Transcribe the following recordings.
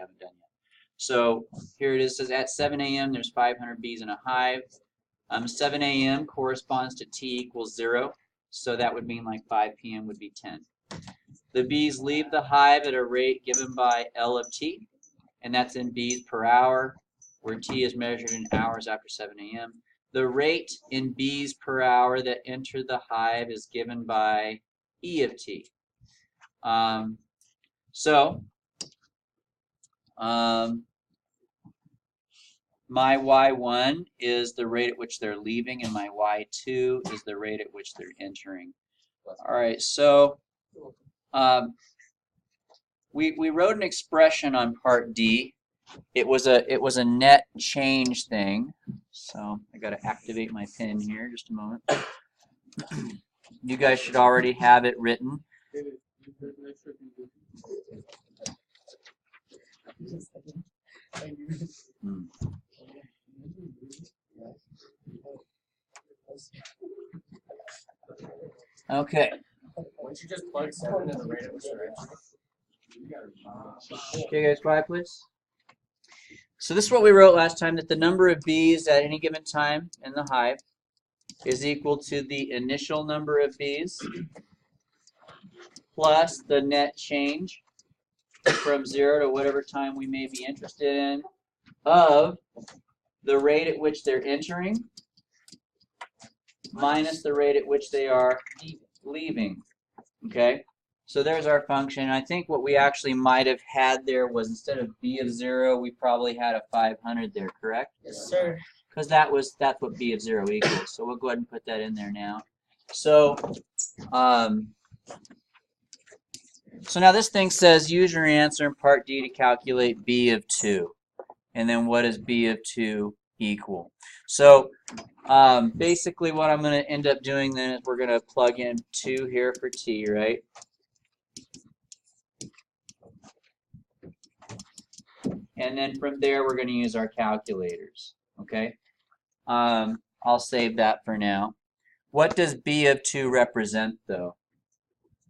haven't done yet. So here it is, says at 7 a.m. there's 500 bees in a hive. 7 a.m. corresponds to T equals 0, so that would mean like 5 p.m. would be 10. The bees leave the hive at a rate given by L of T, and that's in bees per hour, where T is measured in hours after 7 a.m. The rate in bees per hour that enter the hive is given by E of T. My Y1 is the rate at which they're leaving, and my Y2 is the rate at which they're entering. All right, so we wrote an expression on part D. It was a net change thing. So I got to activate my pen here just a moment. You guys should already have it written. Okay. Once you just plug 7 in the rate at which you're entering. Okay, guys, quiet, please. So this is what we wrote last time, that the number of bees at any given time in the hive is equal to the initial number of bees plus the net change from 0 to whatever time we may be interested in of the rate at which they're entering minus the rate at which they are leaving. Okay? So there's our function. I think what we actually might have had there was, instead of b of 0, we probably had a 500 there, correct? Yes, sir. Because that's what b of 0 equals. So we'll go ahead and put that in there now. So now this thing says use your answer in part D to calculate b of 2. And then what does b of 2 equal? So basically what I'm going to end up doing then is we're going to plug in 2 here for t, right? And then from there we're going to use our calculators, okay? I'll save that for now. What does b of 2 represent, though?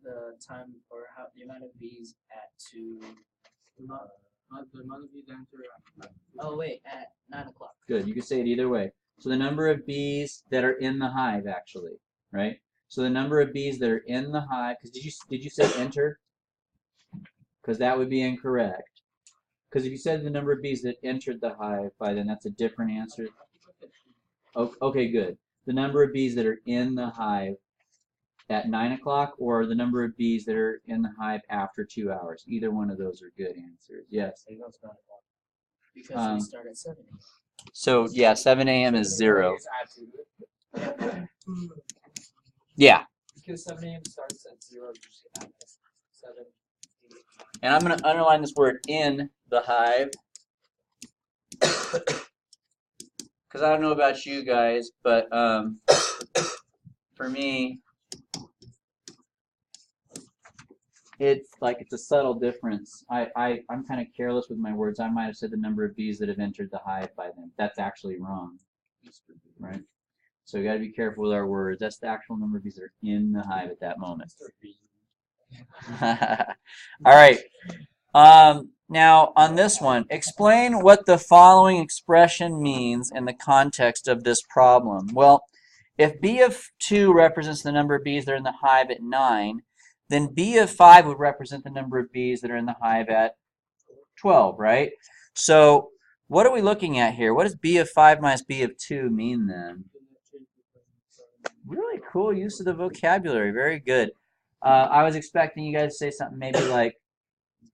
The time, or the amount of bees at 2. Not the amount of bees enter. Oh wait, at 9 o'clock. Good. You can say it either way. So the number of bees that are in the hive, actually, right? So the number of bees that are in the hive. Because did you say enter? Because that would be incorrect. Because if you said the number of bees that entered the hive, by then that's a different answer. Okay, good. The number of bees that are in the hive at 9 o'clock, or the number of bees that are in the hive after 2 hours. Either one of those are good answers. Yes. Because we start at 7 a.m. So yeah, 7 a.m. is 0. Yeah. Because 7 a.m. starts at 0. 7. And I'm going to underline this word in the hive. Because I don't know about you guys, but for me, it's a subtle difference. I'm kind of careless with my words. I might have said the number of bees that have entered the hive by then. That's actually wrong, right? So we got to be careful with our words. That's the actual number of bees that are in the hive at that moment. All right. Now on this one, explain what the following expression means in the context of this problem. Well, if b of 2 represents the number of bees that are in the hive at 9, then b of 5 would represent the number of bees that are in the hive at 12, right? So what are we looking at here? What does b of 5 minus b of 2 mean then? Really cool use of the vocabulary. Very good. I was expecting you guys to say something maybe like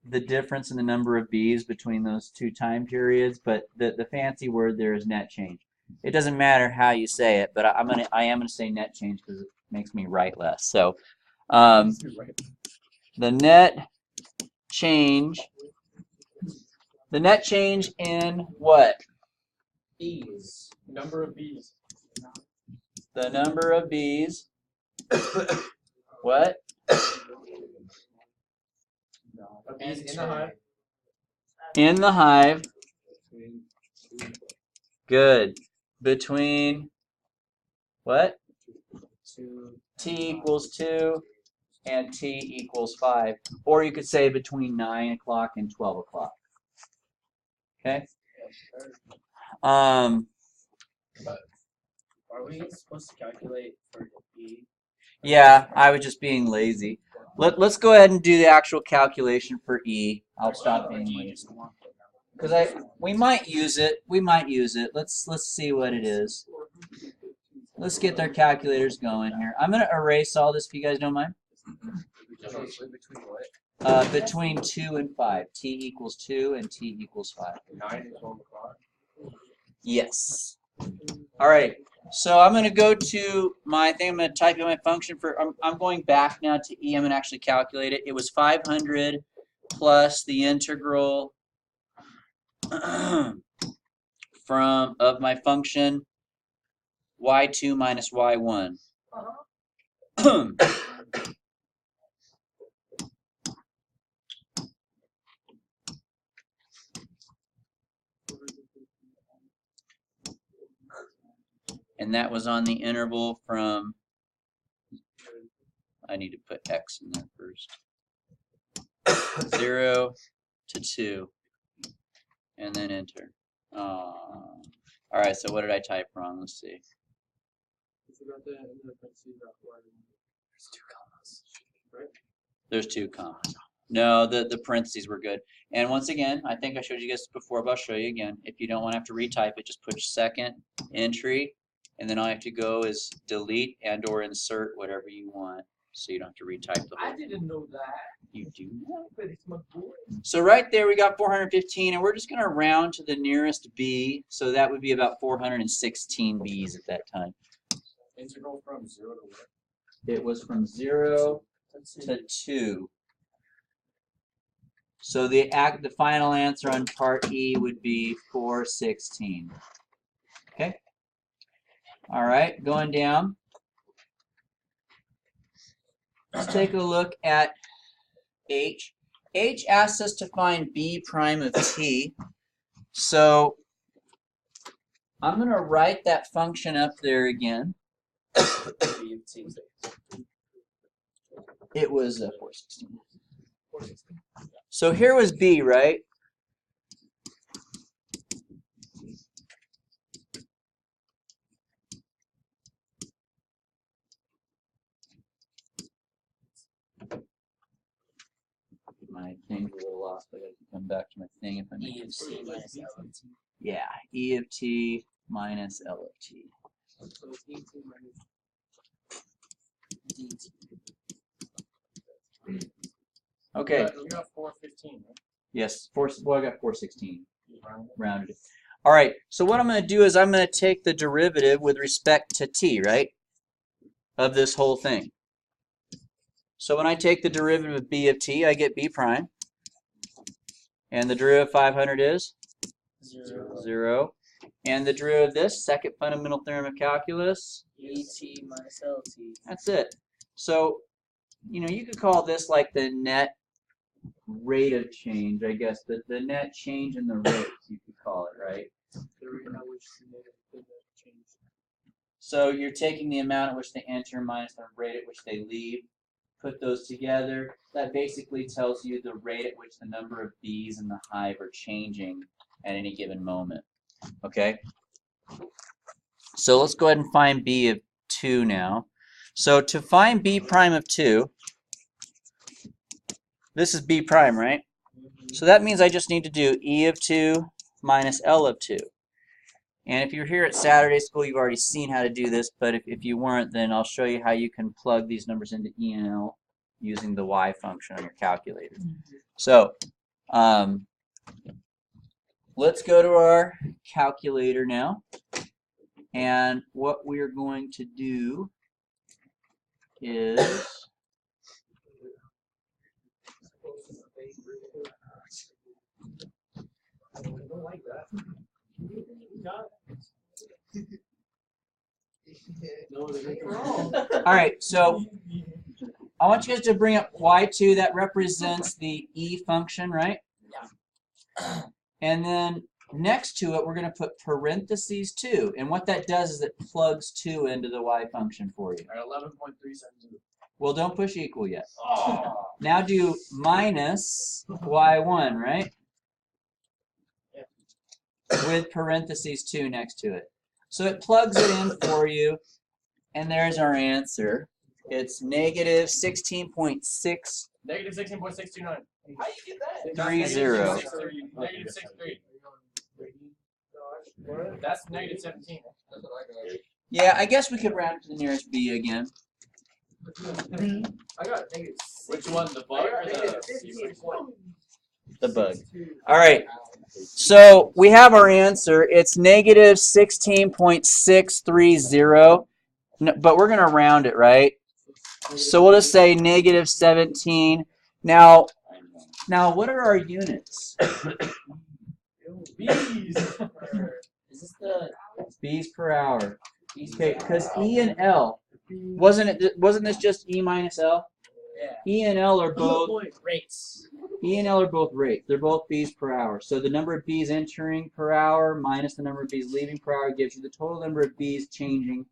the difference in the number of bees between those two time periods, but the fancy word there is net change. It doesn't matter how you say it, but I am gonna say net change because it makes me write less. So the net change in what? Bees. Number of bees. The number of bees. What? Bees in the hive. In the hive. Good. Between what? T equals 2 and T equals 5. Or you could say between 9 o'clock and 12 o'clock. Okay. Are we supposed to calculate for B? Yeah, I was just being lazy. Let's go ahead and do the actual calculation for E. I'll stop being lazy. Because we might use it. We might use it. Let's see what it is. Let's get their calculators going here. I'm gonna erase all this if you guys don't mind. Between 2 and 5. T equals 2 and T equals 5. 9 is on the clock. Yes. All right. So I'm going to go to my thing. I'm going to type in my function for. I'm going back now to E. I'm going to actually calculate it. It was 500 plus the integral of my function y2 minus y1. And that was on the interval from, I need to put x in there first, 0 to 2, and then enter. All right, so what did I type wrong? Let's see. There's two commas. No, the parentheses were good. And once again, I think I showed you guys before, but I'll show you again. If you don't want to have to retype it, just put second entry, and then all you have to go is delete and or insert whatever you want, so you don't have to retype the whole I didn't know that. You do know. But it's my boy. So right there we got 415, and we're just going to round to the nearest b, so that would be about 416 b's at that time. Integral from 0 to what? It was from 0 to 2. So the final answer on part E would be 416. Okay? All right, going down. Let's take a look at H. H asks us to find B prime of t. So I'm going to write that function up there again. It was 416. So here was B, right? My thing's a little off. I got to come back to my thing if I make E of t minus L of t. Yeah, E of t minus L of t. So it's 18 minus dt. Okay. You got 415, right? Yes, well, I got 416. You rounded it. Rounded it. All right, so what I'm going to do is I'm going to take the derivative with respect to t, right, of this whole thing. So when I take the derivative of b of t, I get b prime. And the derivative of 500 is? 0. 0. And the derivative of this, second fundamental theorem of calculus? Et minus LT. That's it. So, you know, you could call this like the net rate of change, I guess. The net change in the rates, you could call it, right? The rate at which the change. So you're taking the amount at which they enter minus the rate at which they leave. Put those together. That basically tells you the rate at which the number of bees in the hive are changing at any given moment. Okay? So let's go ahead and find b of 2 now. So to find b prime of 2, this is b prime, right? So that means I just need to do e of 2 minus L of 2. And if you're here at Saturday school, you've already seen how to do this, but if you weren't, then I'll show you how you can plug these numbers into E and L using the y function on your calculator. So let's go to our calculator now. And what we're going to do is I don't like that. all right, so I want you guys to bring up y2. That represents the E function, right? Yeah. And then next to it, we're going to put parentheses 2. And what that does is it plugs 2 into the y function for you. At 11.372. Well, don't push equal yet. Oh. Now do minus y1, right? with parentheses 2 next to it. So it plugs it in for you, and there's our answer. It's negative 16.6. Negative 16.629. How you get that? That's negative 6.3. Negative 6.3. That's negative 17. That's what I got. Yeah, I guess we could round it to the nearest b again. I got negative. Which one, the bug or the? The bug. All right. So we have our answer. It's negative 16.630. No, but we're going to round it, right? So we'll just say negative 17. Now what are our units? Bees. Is this the B's per hour. Okay, because E and L, wasn't this just E minus L? yeah E and L are both rates? E and L are both rate. They're both B's per hour. So the number of B's entering per hour minus the number of B's leaving per hour gives you the total number of B's changing.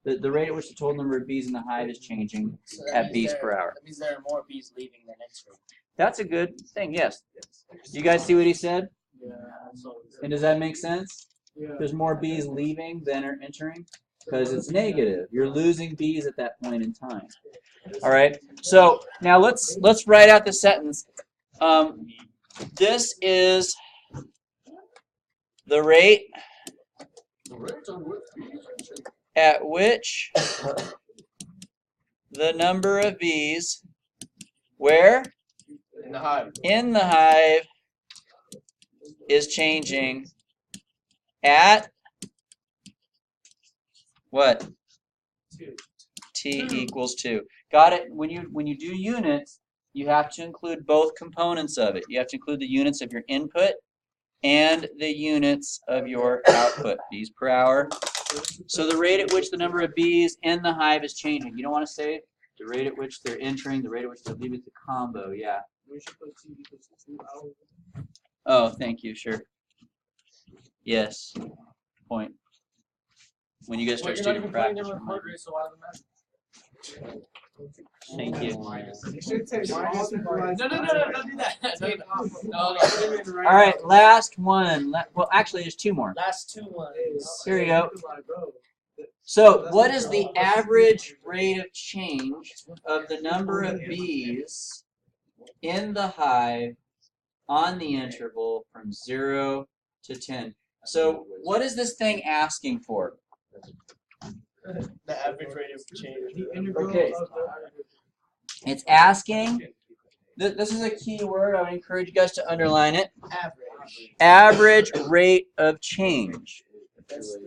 The rate at which the total number of B's in the hive is changing So that at means B's per hour. That means there are more bees leaving than entering. That's a good thing, yes. You guys see what he said? Yeah. And does that make sense? Yeah. There's more B's leaving than are entering? Because it's negative. You're losing B's at that point in time. All right. So now let's write out the sentence. This is the rate at which the number of bees where In the hive. in the hive is changing at what? T equals 2. Got it? When you do units, you have to include both components of it. You have to include the units of your input and the units of your output, bees per hour. So the rate at which the number of bees in the hive is changing. You don't want to say the rate at which they're entering, the rate at which they're leaving, the combo, yeah. We should put T equals 2 hours. Oh, thank you, sure. Yes. Point. When you guys start Wait, you're not student even putting practice. them in progress, so why does it matter? Thank you. You should take minus. No, don't do that. No. All right, last one. Well, actually, there's 2 more. Last 2 ones. Here you go. So, what is the average rate of change of the number of bees in the hive on the interval from 0 to 10? So, what is this thing asking for? The average rate of change. Okay. It's asking, this is a key word, I would encourage you guys to underline it. Average rate of change.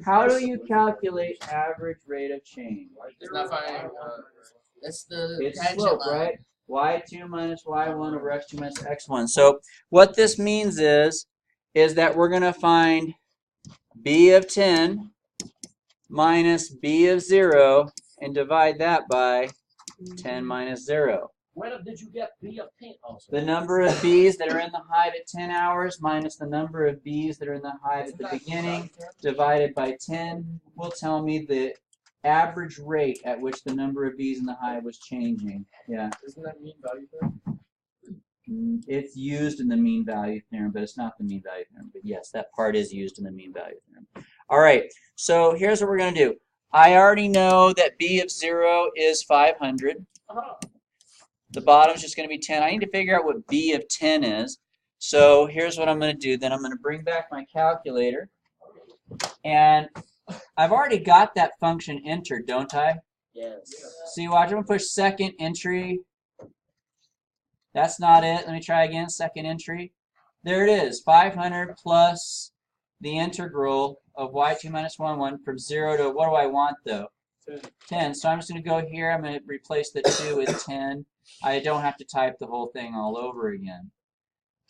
How do you calculate average rate of change? It's not finding. That's the It's tangent slope, line. right? y2 minus y1 over x2 minus x1. So what this means is that we're going to find b of 10 minus b of 0 and divide that by 10 minus 0. Where did you get B of 10 also? The number of bees that are in the hive at 10 hours minus the number of bees that are in the hive at the beginning divided by 10 will tell me the average rate at which the number of bees in the hive was changing. Yeah. Isn't that mean value theorem? It's used in the mean value theorem, but it's not the mean value theorem. But yes, that part is used in the mean value theorem. All right, so here's what we're going to do. I already know that b of 0 is 500. The bottom is just going to be 10. I need to figure out what b of 10 is. So here's what I'm going to do. Then I'm going to bring back my calculator. And I've already got that function entered, don't I? Yes. See, watch. I'm going to push second entry. That's not it. Let me try again. Second entry. There it is. 500 plus the integral of y2 minus 1 from 0 to, what do I want though? 10. So I'm just going to go here. I'm going to replace the 2 with 10. I don't have to type the whole thing all over again.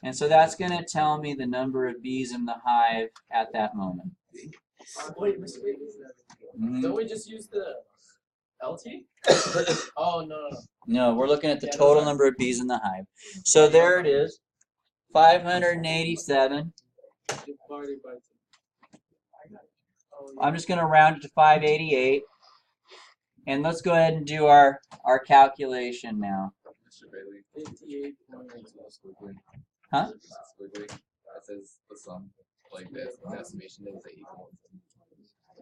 And so that's going to tell me the number of bees in the hive at that moment. Wait, don't we just use the LT? Oh, no. No, we're looking at the total number of bees in the hive. So there it is. 587. I'm just going to round it to 588. And let's go ahead and do our calculation now. Mr. Bailey. Huh? That says the sum. like the estimation that was like equal.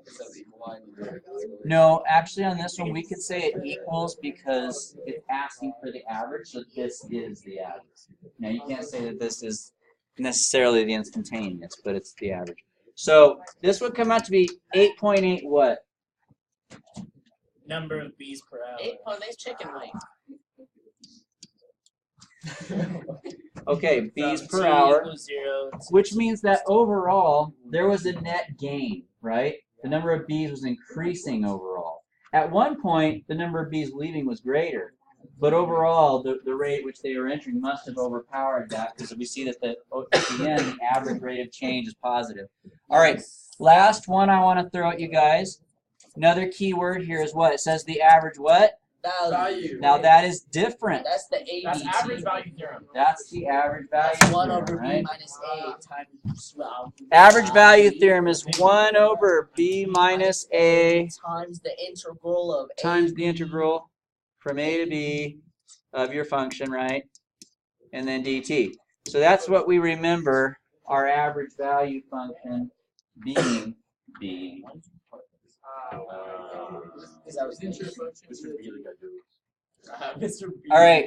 Instead of equal line. No, actually on this one we could say it equals because it's asking for the average, so this is the average. Now you can't say that this is necessarily the instantaneous, but it's the average. So this would come out to be 8.8 what? Number of bees per hour. 8.8 chicken wing. Okay, bees From per T hour, equals 0 to which means that overall there was a net gain, right? The number of bees was increasing overall. At one point, the number of bees leaving was greater, but overall, the rate at which they were entering must have overpowered that because we see that at the end, the average rate of change is positive. All right, last one I want to throw at you guys. Another key word here is what? It says the average what? Value. Now that is different. That's the ABT. That's average value theorem. That's the average value That's 1 theorem, over right? B minus A times Average value theorem is 1 over B minus A times the integral of times A, the integral from A to B of your function, right? And then dt. So that's what we remember our average value function being B. All right.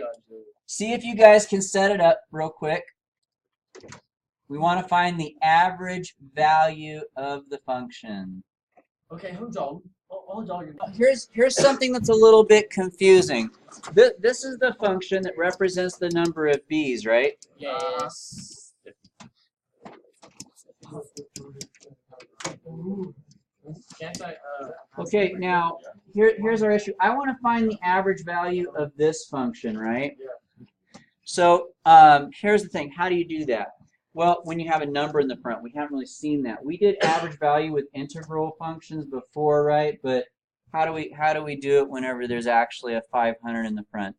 See if you guys can set it up real quick. We want to find the average value of the function. Okay, hold on. Hold on. Here's something that's a little bit confusing. This is the function that represents the number of bees, right? yes. Can't I, Okay, now here's our issue. I want to find the average value of this function, right? So here's the thing. How do you do that? Well, when you have a number in the front, we haven't really seen that. We did average value with integral functions before, right? But how do we do it whenever there's actually a 500 in the front?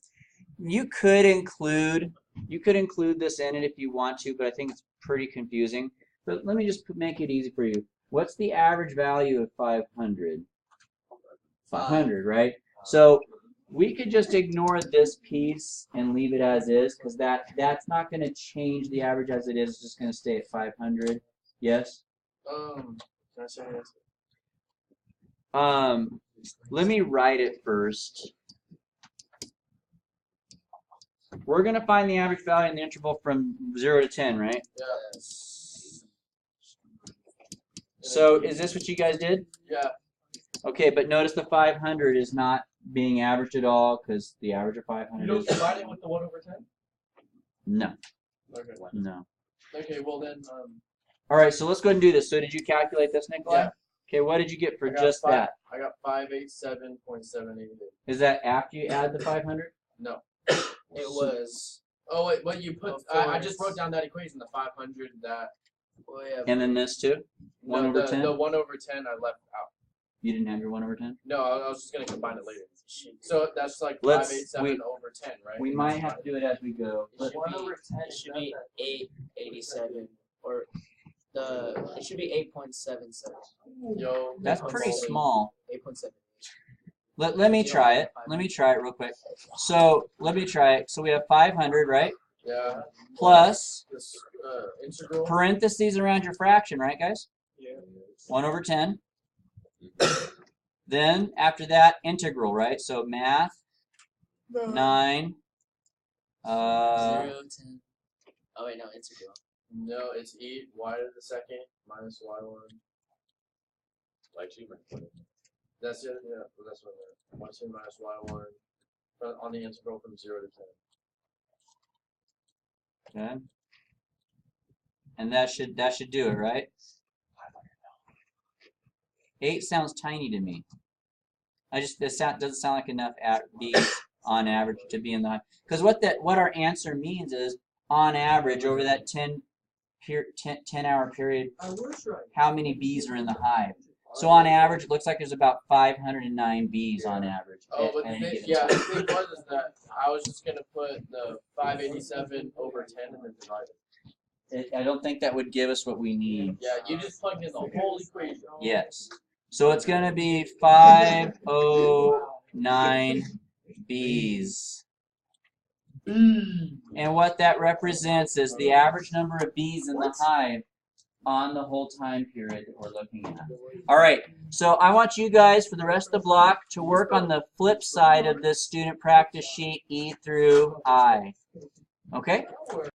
You could include this in it if you want to, but I think it's pretty confusing. But let me just make it easy for you. What's the average value of 500? 500, right? So we could just ignore this piece and leave it as is, because that's not going to change the average as it is. It's just going to stay at 500. Yes? can I say this? Let me write it first. We're going to find the average value in the interval from 0 to 10, right? Yes. So is this what you guys did? Yeah. Okay, but notice the 500 is not being averaged at all because the average of 500 You don't is... divide it with the 1 over 10? No. Okay. No. Okay, well then, All right, so let's go ahead and do this. So did you calculate this, Nikolai? Yeah. Okay, what did you get for I got just five- that? I got 587.788. Is that after you add the 500? No. It was. Oh wait, what you put? Of I just course. wrote down that equation, the 500. That. Oh, yeah. And then this too? 1 No, over the, 10? The 1 over 10 I left out. You didn't have your 1 over 10? No, I was just gonna combine it later. So that's like Let's- 587 over 10, right? We might have to do it as we go. It should 1 be, over 10 it should be 887 or it should be 8.77. Yo, That's pretty small. 8.7. Let me try it. Let me try it real quick. So let me try it. So we have 500, right? Yeah. Plus This integral. parentheses around your fraction, right, guys? Yeah. 1 over 10. Then after that, integral, right? So math, 9. 0, 10. Oh wait, no, integral. No, it's e y to the second minus y1. Like 2 minus. That's it. Yeah, that's what I'm there. 1 minus y1 on the integral from 0 to 10. Okay. And that should do it, right? 8 sounds tiny to me. Doesn't sound like enough bees on average to be in the hive. Because what our answer means is on average over that 10 hour period, how many bees are in the hive. So on average, it looks like there's about 509 bees on average. Oh, but at the any thing, given yeah, time. the thing was is that I was just gonna put the 587 over 10 and then divide it. I don't think that would give us what we need. Yeah, you just plugged in the whole equation. Yes. So it's going to be 509 bees. And what that represents is the average number of bees in the hive on the whole time period that we're looking at. All right, so I want you guys for the rest of the block to work on the flip side of this student practice sheet, E through I. Okay?